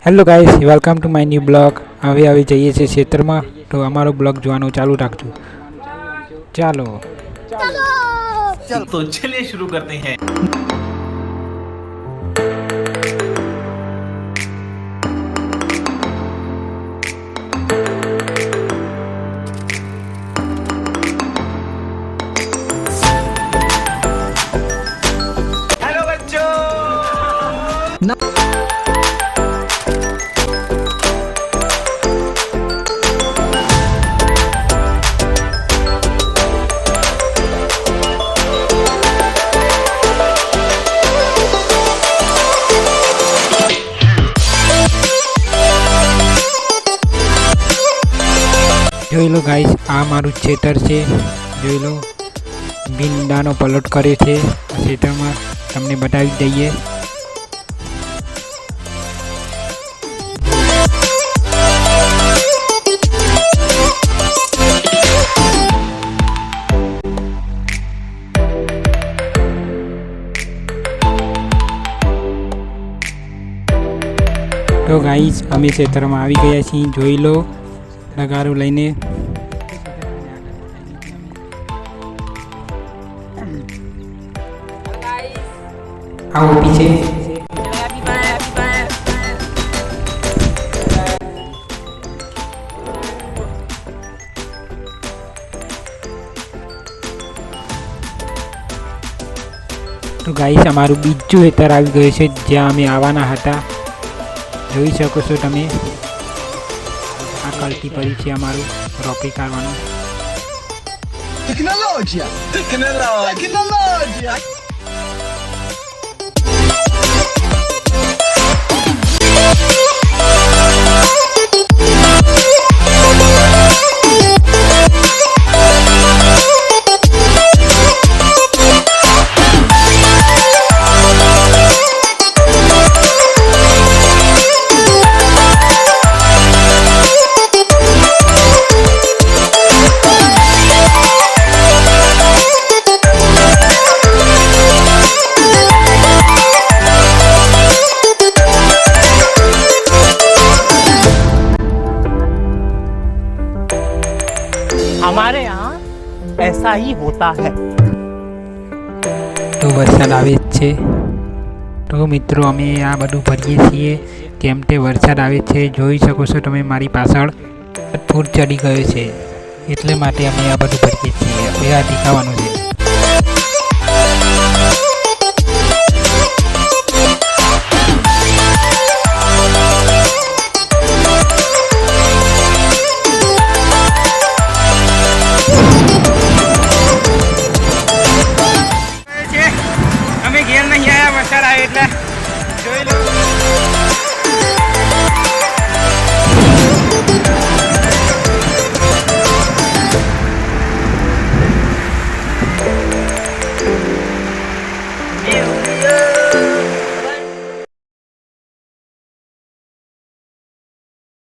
Hello guys, welcome to my new blog. હવે જઈએ છીએ ક્ષેત્રમાં, તો અમારો બ્લોગ જોવાનું ચાલુ રાખજો। ચાલો तो चलिए शुरू करते हैं। हेलो बच्चों। જોઈ લો ગાઈસ, આ મારું ખેતર છે। જોઈ લો, ભીંડાનો પલોટ કર્યો છે ખેતરમાં, તમને બતાવી દઈએ। તો ગાઈસ, અમે ખેતરમાં આવી ગયા છીએ। જોઈ લો, નગારું લઈને। આવો પીછે। તો ગાઈસ, અમારું બીજું ખેતર આવી ગયું છે જ્યાં અમે આવવાના હતા। જોઈ શકો છો તમે, આ કલટી પડી છે અમારું રોપી કાઢવાનું। Tecnologia! Tecnologia! हमारे यहाँ ऐसा ही होता है। તો વરસાદ આવે જ છે। તો મિત્રો, અમે આ બધું ભરીએ છીએ કેમ તે વરસાદ આવે છે। જોઈ શકો છો તમે, મારી પાછળ ફૂટ ચડી ગયો છે, એટલે માટે અમે આ બધું ભરીએ છીએ। હવે આ ટીકાવાનું છે। અમે ઘેર નહીં આવ્યા, વરસાદ આવે એટલે જોઈ લો।